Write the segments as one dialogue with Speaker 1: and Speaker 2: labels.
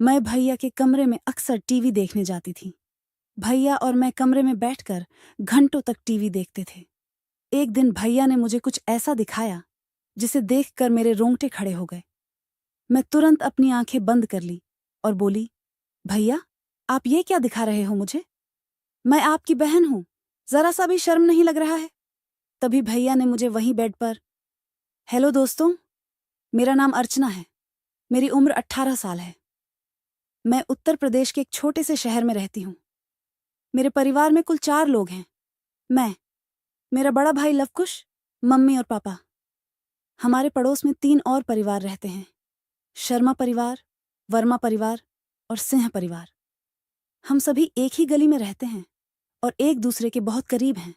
Speaker 1: मैं भैया के कमरे में अक्सर टीवी देखने जाती थी। भैया और मैं कमरे में बैठकर घंटों तक टीवी देखते थे। एक दिन भैया ने मुझे कुछ ऐसा दिखाया जिसे देखकर मेरे रोंगटे खड़े हो गए। मैं तुरंत अपनी आंखें बंद कर ली और बोली, भैया, आप ये क्या दिखा रहे हो मुझे? मैं आपकी बहन हूं, जरा सा भी शर्म नहीं लग रहा है? तभी भैया ने मुझे वहीं बेड पर, हेलो दोस्तों, मेरा नाम अर्चना है। मेरी उम्र 18 साल है। मैं उत्तर प्रदेश के एक छोटे से शहर में रहती हूँ। मेरे परिवार में कुल 4 लोग हैं। मैं, मेरा बड़ा भाई लवकुश, मम्मी और पापा। हमारे पड़ोस में 3 और परिवार रहते हैं, शर्मा परिवार, वर्मा परिवार और सिंह परिवार। हम सभी एक ही गली में रहते हैं और एक दूसरे के बहुत करीब हैं।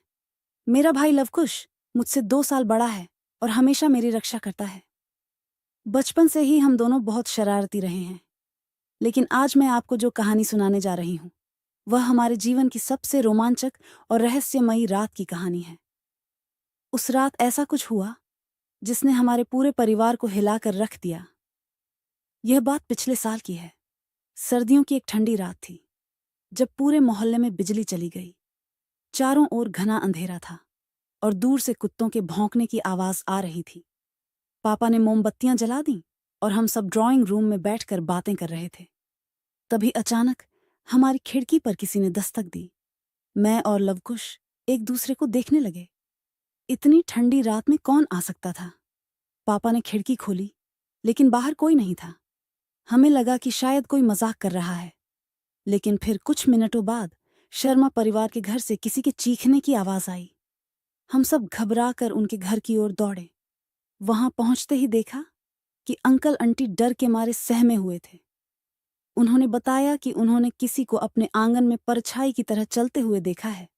Speaker 1: मेरा भाई लवकुश मुझसे 2 साल बड़ा है और हमेशा मेरी रक्षा करता है। बचपन से ही हम दोनों बहुत शरारती रहे हैं। लेकिन आज मैं आपको जो कहानी सुनाने जा रही हूँ, वह हमारे जीवन की सबसे रोमांचक और रहस्यमयी रात की कहानी है। उस रात ऐसा कुछ हुआ जिसने हमारे पूरे परिवार को हिलाकर रख दिया। यह बात पिछले साल की है। सर्दियों की एक ठंडी रात थी, जब पूरे मोहल्ले में बिजली चली गई। चारों ओर घना अंधेरा था और दूर से कुत्तों के भौंकने की आवाज आ रही थी। पापा ने मोमबत्तियां जला दी और हम सब ड्राइंग रूम में बैठकर बातें कर रहे थे। तभी अचानक हमारी खिड़की पर किसी ने दस्तक दी। मैं और लवकुश एक दूसरे को देखने लगे। इतनी ठंडी रात में कौन आ सकता था? पापा ने खिड़की खोली, लेकिन बाहर कोई नहीं था। हमें लगा कि शायद कोई मजाक कर रहा है। लेकिन फिर कुछ मिनटों बाद शर्मा परिवार के घर से किसी के चीखने की आवाज आई। हम सब घबरा कर उनके घर की ओर दौड़े। वहां पहुंचते ही देखा कि अंकल आंटी डर के मारे सहमे हुए थे। उन्होंने बताया कि उन्होंने किसी को अपने आंगन में परछाई की तरह चलते हुए देखा है,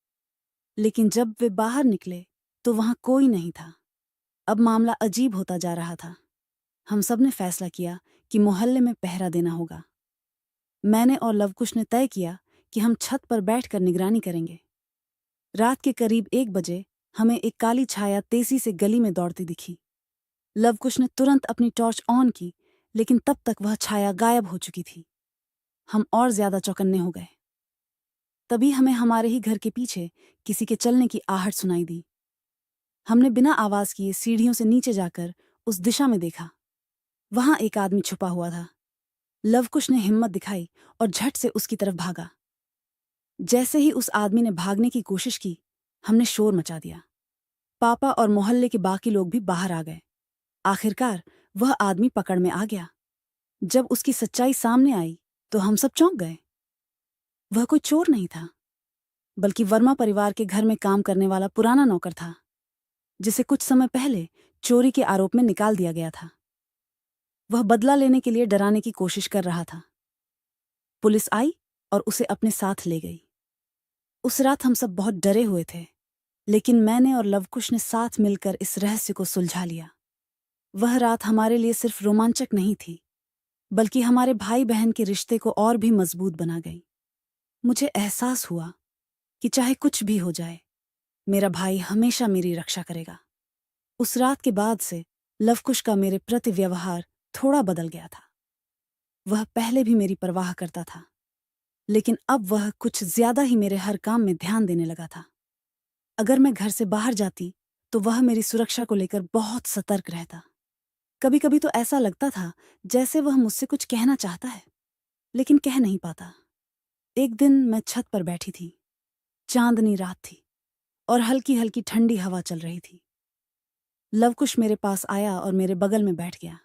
Speaker 1: लेकिन जब वे बाहर निकले तो वहां कोई नहीं था। अब मामला अजीब होता जा रहा था। हम सब ने फैसला किया कि मोहल्ले में पहरा देना होगा। मैंने और लवकुश ने तय किया कि हम छत पर बैठकर निगरानी करेंगे। रात के करीब 1 बजे हमें एक काली छाया तेजी से गली में दौड़ती दिखी। लवकुश ने तुरंत अपनी टॉर्च ऑन की, लेकिन तब तक वह छाया गायब हो चुकी थी। हम और ज्यादा चौकन्ने हो गए। तभी हमें हमारे ही घर के पीछे किसी के चलने की आहट सुनाई दी। हमने बिना आवाज किए सीढ़ियों से नीचे जाकर उस दिशा में देखा। वहां एक आदमी छुपा हुआ था। लवकुश ने हिम्मत दिखाई और झट से उसकी तरफ भागा। जैसे ही उस आदमी ने भागने की कोशिश की, हमने शोर मचा दिया। पापा और मोहल्ले के बाकी लोग भी बाहर आ गए। आखिरकार वह आदमी पकड़ में आ गया। जब उसकी सच्चाई सामने आई तो हम सब चौंक गए। वह कोई चोर नहीं था, बल्कि वर्मा परिवार के घर में काम करने वाला पुराना नौकर था, जिसे कुछ समय पहले चोरी के आरोप में निकाल दिया गया था। वह बदला लेने के लिए डराने की कोशिश कर रहा था। पुलिस आई और उसे अपने साथ ले गई। उस रात हम सब बहुत डरे हुए थे, लेकिन मैंने और लवकुश ने साथ मिलकर इस रहस्य को सुलझा लिया। वह रात हमारे लिए सिर्फ रोमांचक नहीं थी, बल्कि हमारे भाई बहन के रिश्ते को और भी मजबूत बना गई। मुझे एहसास हुआ कि चाहे कुछ भी हो जाए, मेरा भाई हमेशा मेरी रक्षा करेगा। उस रात के बाद से लवकुश का मेरे प्रति व्यवहार थोड़ा बदल गया था। वह पहले भी मेरी परवाह करता था, लेकिन अब वह कुछ ज्यादा ही मेरे हर काम में ध्यान देने लगा था। अगर मैं घर से बाहर जाती तो वह मेरी सुरक्षा को लेकर बहुत सतर्क रहता। कभी कभी तो ऐसा लगता था जैसे वह मुझसे कुछ कहना चाहता है, लेकिन कह नहीं पाता। एक दिन मैं छत पर बैठी थी। चांदनी रात थी और हल्की हल्की ठंडी हवा चल रही थी। लवकुश मेरे पास आया और मेरे बगल में बैठ गया।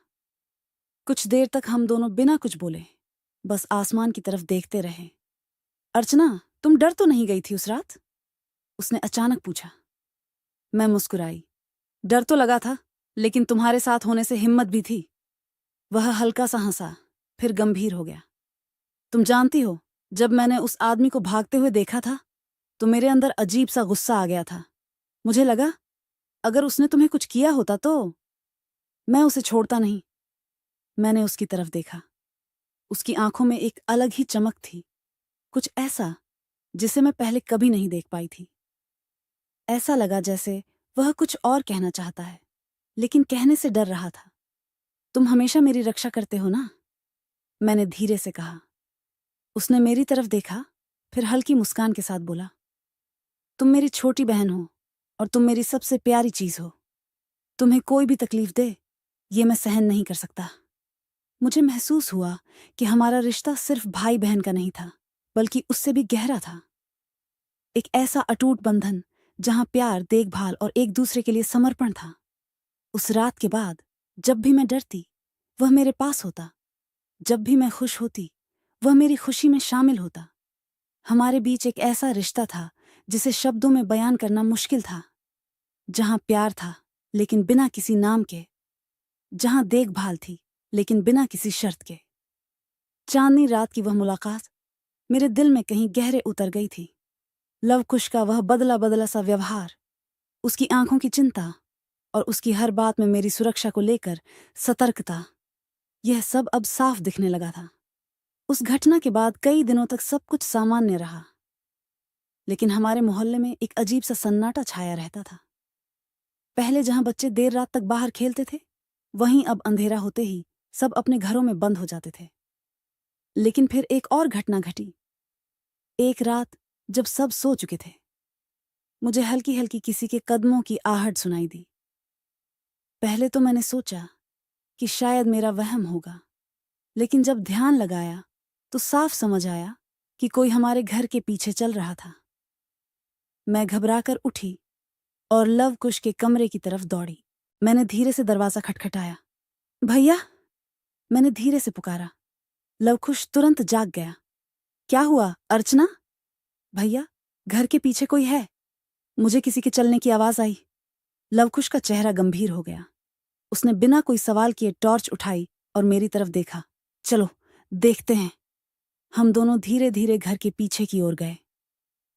Speaker 1: कुछ देर तक हम दोनों बिना कुछ बोले बस आसमान की तरफ देखते रहे। अर्चना, तुम डर तो नहीं गई थी उस रात? उसने अचानक पूछा। मैं मुस्कुराई। डर तो लगा था, लेकिन तुम्हारे साथ होने से हिम्मत भी थी। वह हल्का सा हंसा, फिर गंभीर हो गया। तुम जानती हो, जब मैंने उस आदमी को भागते हुए देखा था तो मेरे अंदर अजीब सा गुस्सा आ गया था। मुझे लगा अगर उसने तुम्हें कुछ किया होता तो मैं उसे छोड़ता नहीं। मैंने उसकी तरफ देखा। उसकी आंखों में एक अलग ही चमक थी, कुछ ऐसा जिसे मैं पहले कभी नहीं देख पाई थी। ऐसा लगा जैसे वह कुछ और कहना चाहता है, लेकिन कहने से डर रहा था। तुम हमेशा मेरी रक्षा करते हो ना? मैंने धीरे से कहा। उसने मेरी तरफ देखा, फिर हल्की मुस्कान के साथ बोला, तुम मेरी छोटी बहन हो और तुम मेरी सबसे प्यारी चीज हो। तुम्हें कोई भी तकलीफ दे, ये मैं सहन नहीं कर सकता। मुझे महसूस हुआ कि हमारा रिश्ता सिर्फ भाई बहन का नहीं था, बल्कि उससे भी गहरा था। एक ऐसा अटूट बंधन जहां प्यार, देखभाल और एक दूसरे के लिए समर्पण था। उस रात के बाद जब भी मैं डरती, वह मेरे पास होता। जब भी मैं खुश होती, वह मेरी खुशी में शामिल होता। हमारे बीच एक ऐसा रिश्ता था जिसे शब्दों में बयान करना मुश्किल था। जहां प्यार था, लेकिन बिना किसी नाम के। जहां देखभाल थी, लेकिन बिना किसी शर्त के। चांदनी रात की वह मुलाकात मेरे दिल में कहीं गहरे उतर गई थी। लव कुश का वह बदला बदला सा व्यवहार, उसकी आंखों की चिंता और उसकी हर बात में मेरी सुरक्षा को लेकर सतर्कता, यह सब अब साफ दिखने लगा था। उस घटना के बाद कई दिनों तक सब कुछ सामान्य रहा, लेकिन हमारे मोहल्ले में एक अजीब सा सन्नाटा छाया रहता था। पहले जहां बच्चे देर रात तक बाहर खेलते थे, वहीं अब अंधेरा होते ही सब अपने घरों में बंद हो जाते थे। लेकिन फिर एक और घटना घटी। एक रात जब सब सो चुके थे, मुझे हल्की हल्की किसी के कदमों की आहट सुनाई दी। पहले तो मैंने सोचा कि शायद मेरा वहम होगा, लेकिन जब ध्यान लगाया तो साफ समझ आया कि कोई हमारे घर के पीछे चल रहा था। मैं घबराकर उठी और लव कुश के कमरे की तरफ दौड़ी। मैंने धीरे से दरवाजा खटखटाया। भैया, मैंने धीरे से पुकारा। लव कुश तुरंत जाग गया। क्या हुआ अर्चना? भैया, घर के पीछे कोई है। मुझे किसी के चलने की आवाज आई। लव कुश का चेहरा गंभीर हो गया। उसने बिना कोई सवाल किए टॉर्च उठाई और मेरी तरफ देखा। चलो देखते हैं। हम दोनों धीरे धीरे घर के पीछे की ओर गए।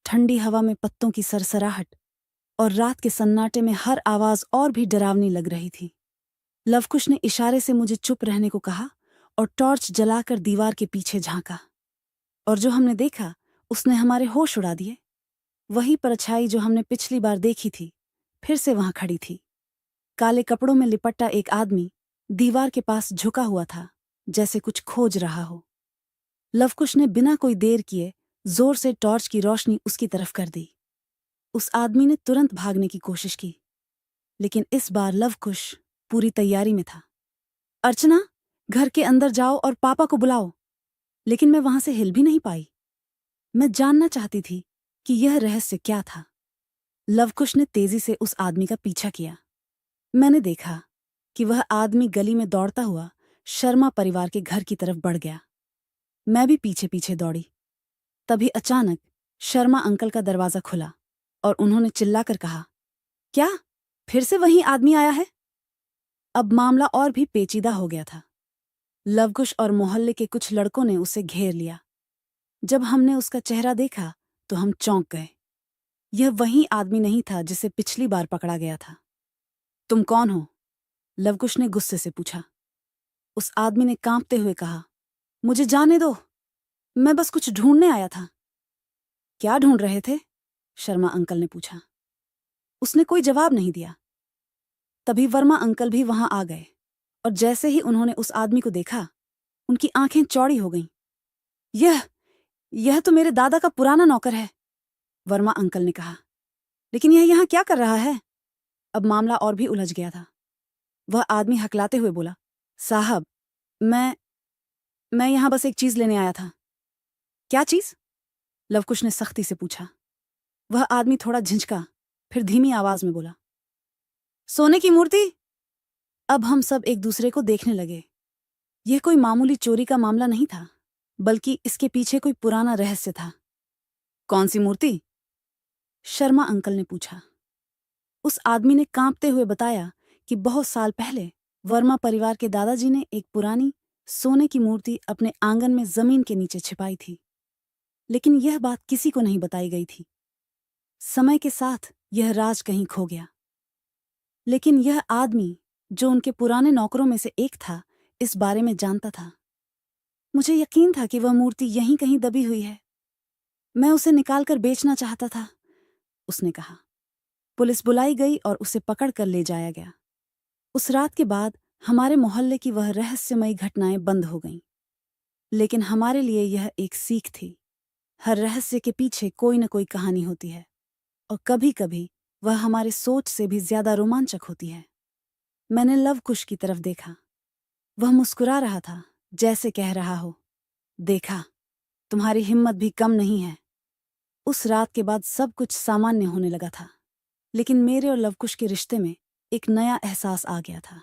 Speaker 1: ठंडी हवा में पत्तों की सरसराहट और रात के सन्नाटे में हर आवाज और भी डरावनी लग रही थी। लवकुश ने इशारे से मुझे चुप रहने को कहा और टॉर्च जलाकर दीवार के पीछे झांका। और जो हमने देखा, उसने हमारे होश उड़ा दिए। वही परछाई जो हमने पिछली बार देखी थी, फिर से वहां खड़ी थी। काले कपड़ों में लिपटा एक आदमी दीवार के पास झुका हुआ था, जैसे कुछ खोज रहा हो। लवकुश ने बिना कोई देर किए जोर से टॉर्च की रोशनी उसकी तरफ कर दी। उस आदमी ने तुरंत भागने की कोशिश की, लेकिन इस बार लवकुश पूरी तैयारी में था। अर्चना, घर के अंदर जाओ और पापा को बुलाओ। लेकिन मैं वहां से हिल भी नहीं पाई। मैं जानना चाहती थी कि यह रहस्य क्या था। लवकुश ने तेजी से उस आदमी का पीछा किया। मैंने देखा कि वह आदमी गली में दौड़ता हुआ शर्मा परिवार के घर की तरफ बढ़ गया। मैं भी पीछे पीछे दौड़ी। तभी अचानक शर्मा अंकल का दरवाजा खुला और उन्होंने चिल्लाकर कहा, क्या फिर से वही आदमी आया है? अब मामला और भी पेचीदा हो गया था। लवकुश और मोहल्ले के कुछ लड़कों ने उसे घेर लिया। जब हमने उसका चेहरा देखा तो हम चौंक गए। यह वही आदमी नहीं था जिसे पिछली बार पकड़ा गया था। तुम कौन हो? लवकुश ने गुस्से से पूछा। उस आदमी ने कांपते हुए कहा, मुझे जाने दो, मैं बस कुछ ढूंढने आया था। क्या ढूंढ रहे थे? शर्मा अंकल ने पूछा। उसने कोई जवाब नहीं दिया। तभी वर्मा अंकल भी वहां आ गए और जैसे ही उन्होंने उस आदमी को देखा, उनकी आंखें चौड़ी हो गईं। यह तो मेरे दादा का पुराना नौकर है, वर्मा अंकल ने कहा। लेकिन यह यहां क्या कर रहा है? अब मामला और भी उलझ गया था। वह आदमी हकलाते हुए बोला, साहब, मैं यहां बस एक चीज लेने आया था। क्या चीज? लवकुश ने सख्ती से पूछा। वह आदमी थोड़ा झिझका, फिर धीमी आवाज में बोला, सोने की मूर्ति। अब हम सब एक दूसरे को देखने लगे। यह कोई मामूली चोरी का मामला नहीं था, बल्कि इसके पीछे कोई पुराना रहस्य था। कौन सी मूर्ति? शर्मा अंकल ने पूछा। उस आदमी ने कांपते हुए बताया कि बहुत साल पहले वर्मा परिवार के दादाजी ने एक पुरानी सोने की मूर्ति अपने आंगन में जमीन के नीचे छिपाई थी। लेकिन यह बात किसी को नहीं बताई गई थी। समय के साथ यह राज कहीं खो गया। लेकिन यह आदमी, जो उनके पुराने नौकरों में से एक था, इस बारे में जानता था। मुझे यकीन था कि वह मूर्ति यहीं कहीं दबी हुई है। मैं उसे निकालकर बेचना चाहता था, उसने कहा। पुलिस बुलाई गई और उसे पकड़कर ले जाया गया। उस रात के बाद हमारे मोहल्ले की वह रहस्यमयी घटनाएं बंद हो गईं। लेकिन हमारे लिए यह एक सीख थी। हर रहस्य के पीछे कोई न कोई कहानी होती है, और कभी कभी वह हमारे सोच से भी ज्यादा रोमांचक होती है। मैंने लव कुश की तरफ देखा। वह मुस्कुरा रहा था, जैसे कह रहा हो, देखा, तुम्हारी हिम्मत भी कम नहीं है। उस रात के बाद सब कुछ सामान्य होने लगा था, लेकिन मेरे और लवकुश के रिश्ते में एक नया एहसास आ गया था।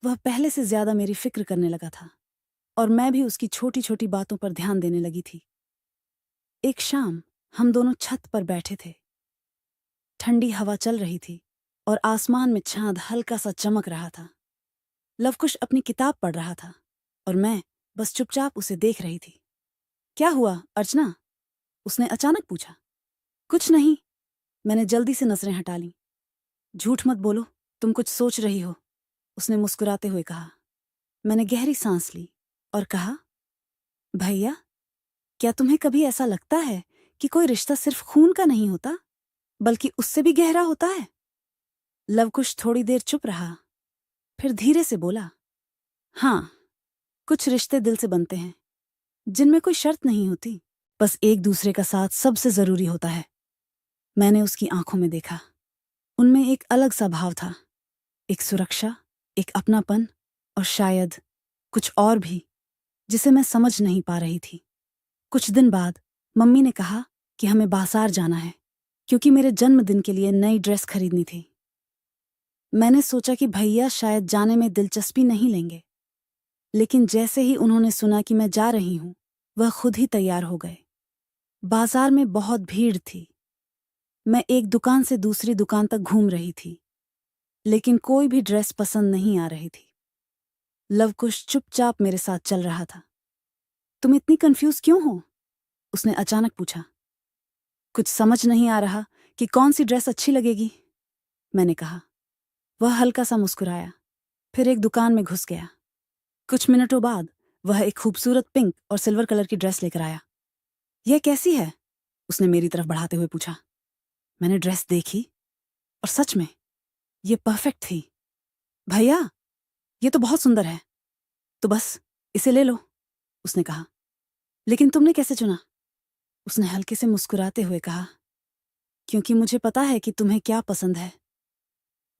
Speaker 1: वह पहले से ज्यादा मेरी फिक्र करने लगा था, और मैं भी उसकी छोटी छोटी बातों पर ध्यान देने लगी थी। एक शाम हम दोनों छत पर बैठे थे। ठंडी हवा चल रही थी और आसमान में चांद हल्का सा चमक रहा था। लवकुश अपनी किताब पढ़ रहा था और मैं बस चुपचाप उसे देख रही थी। क्या हुआ, अर्चना? उसने अचानक पूछा। कुछ नहीं, मैंने जल्दी से नजरें हटा लीं। झूठ मत बोलो, तुम कुछ सोच रही हो, उसने मुस्कुराते हुए कहा। मैंने गहरी सांस ली और कहा, भैया, क्या तुम्हें कभी ऐसा लगता है कि कोई रिश्ता सिर्फ खून का नहीं होता, बल्कि उससे भी गहरा होता है? लवकुश थोड़ी देर चुप रहा, फिर धीरे से बोला, हाँ, कुछ रिश्ते दिल से बनते हैं, जिनमें कोई शर्त नहीं होती, बस एक दूसरे का साथ सबसे जरूरी होता है। मैंने उसकी आंखों में देखा। उनमें एक अलग सा भाव था, एक सुरक्षा, एक अपनापन, और शायद कुछ और भी जिसे मैं समझ नहीं पा रही थी। कुछ दिन बाद मम्मी ने कहा कि हमें बाजार जाना है, क्योंकि मेरे जन्मदिन के लिए नई ड्रेस खरीदनी थी। मैंने सोचा कि भैया शायद जाने में दिलचस्पी नहीं लेंगे, लेकिन जैसे ही उन्होंने सुना कि मैं जा रही हूं, वह खुद ही तैयार हो गए। बाजार में बहुत भीड़ थी। मैं एक दुकान से दूसरी दुकान तक घूम रही थी, लेकिन कोई भी ड्रेस पसंद नहीं आ रही थी। लवकुश चुपचाप मेरे साथ चल रहा था। तुम इतनी कंफ्यूज क्यों हो? उसने अचानक पूछा। कुछ समझ नहीं आ रहा कि कौन सी ड्रेस अच्छी लगेगी, मैंने कहा। वह हल्का सा मुस्कुराया, फिर एक दुकान में घुस गया। कुछ मिनटों बाद वह एक खूबसूरत पिंक और सिल्वर कलर की ड्रेस लेकर आया। यह कैसी है? उसने मेरी तरफ बढ़ाते हुए पूछा। मैंने ड्रेस देखी और सच में यह परफेक्ट थी। भैया, यह तो बहुत सुंदर है, तो बस इसे ले लो, उसने कहा। लेकिन तुमने कैसे चुना? उसने हल्के से मुस्कुराते हुए कहा, क्योंकि मुझे पता है कि तुम्हें क्या पसंद है।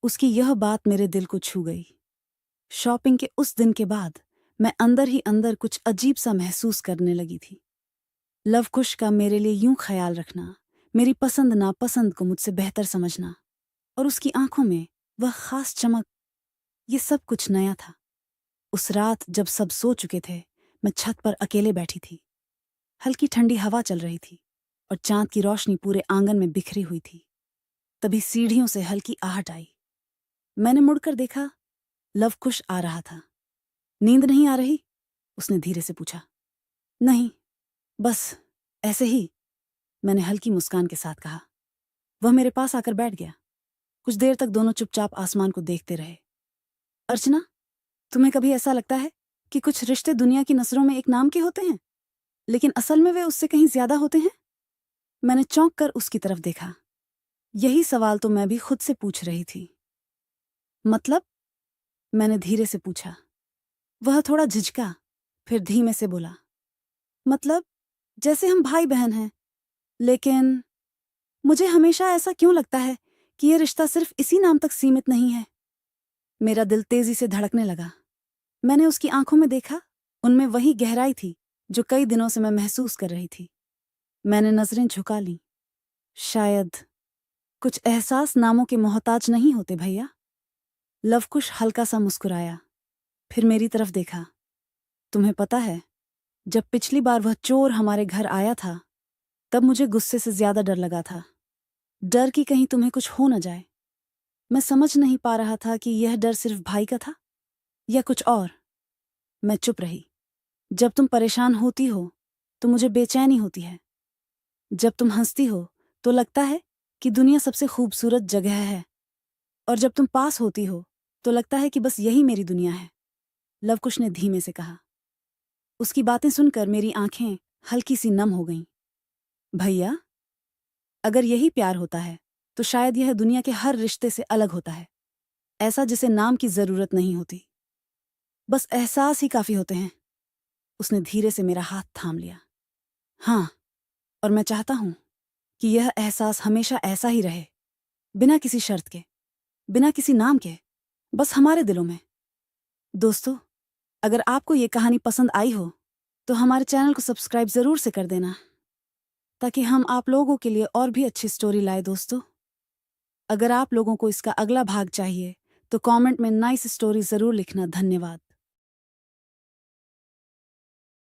Speaker 1: उसकी यह बात मेरे दिल को छू गई। शॉपिंग के उस दिन के बाद मैं अंदर ही अंदर कुछ अजीब सा महसूस करने लगी थी। लवकुश का मेरे लिए यूं ख्याल रखना, मेरी पसंद नापसंद को मुझसे बेहतर समझना, और उसकी आंखों में वह खास चमक, ये सब कुछ नया था। उस रात जब सब सो चुके थे, मैं छत पर अकेले बैठी थी। हल्की ठंडी हवा चल रही थी और चांद की रोशनी पूरे आंगन में बिखरी हुई थी। तभी सीढ़ियों से हल्की आहट आई। मैंने मुड़कर देखा, लवकुश आ रहा था। नींद नहीं आ रही? उसने धीरे से पूछा। नहीं, बस ऐसे ही, मैंने हल्की मुस्कान के साथ कहा। वह मेरे पास आकर बैठ गया। कुछ देर तक दोनों चुपचाप आसमान को देखते रहे। अर्चना, तुम्हें कभी ऐसा लगता है कि कुछ रिश्ते दुनिया की नजरों में एक नाम के होते हैं, लेकिन असल में वे उससे कहीं ज्यादा होते हैं? मैंने चौंक कर उसकी तरफ देखा। यही सवाल तो मैं भी खुद से पूछ रही थी। मतलब? मैंने धीरे से पूछा। वह थोड़ा झिझका, फिर धीमे से बोला, मतलब जैसे हम भाई बहन हैं, लेकिन मुझे हमेशा ऐसा क्यों लगता है कि यह रिश्ता सिर्फ इसी नाम तक सीमित नहीं है। मेरा दिल तेजी से धड़कने लगा। मैंने उसकी आंखों में देखा, उनमें वही गहराई थी जो कई दिनों से मैं महसूस कर रही थी। मैंने नजरें झुका लीं। शायद कुछ एहसास नामों के मोहताज नहीं होते भैया। लवकुश हल्का सा मुस्कुराया, फिर मेरी तरफ देखा। तुम्हें पता है, जब पिछली बार वह चोर हमारे घर आया था, तब मुझे गुस्से से ज्यादा डर लगा था। डर कि कहीं तुम्हें कुछ हो न जाए। मैं समझ नहीं पा रहा था कि यह डर सिर्फ भाई का था या कुछ और। मैं चुप रही। जब तुम परेशान होती हो तो मुझे बेचैनी होती है। जब तुम हंसती हो तो लगता है कि दुनिया सबसे खूबसूरत जगह है, और जब तुम पास होती हो तो लगता है कि बस यही मेरी दुनिया है, लवकुश ने धीमे से कहा। उसकी बातें सुनकर मेरी आंखें हल्की सी नम हो गईं। भैया, अगर यही प्यार होता है तो शायद यह दुनिया के हर रिश्ते से अलग होता है, ऐसा जिसे नाम की जरूरत नहीं होती, बस एहसास ही काफी होते हैं। उसने धीरे से मेरा हाथ थाम लिया। हाँ, और मैं चाहता हूं कि यह एहसास हमेशा ऐसा ही रहे, बिना किसी शर्त के, बिना किसी नाम के, बस हमारे दिलों में। दोस्तों, अगर आपको ये कहानी पसंद आई हो तो हमारे चैनल को सब्सक्राइब जरूर से कर देना, ताकि हम आप लोगों के लिए और भी अच्छी स्टोरी लाए। दोस्तों, अगर आप लोगों को इसका अगला भाग चाहिए तो कमेंट में नाइस स्टोरी जरूर लिखना। धन्यवाद।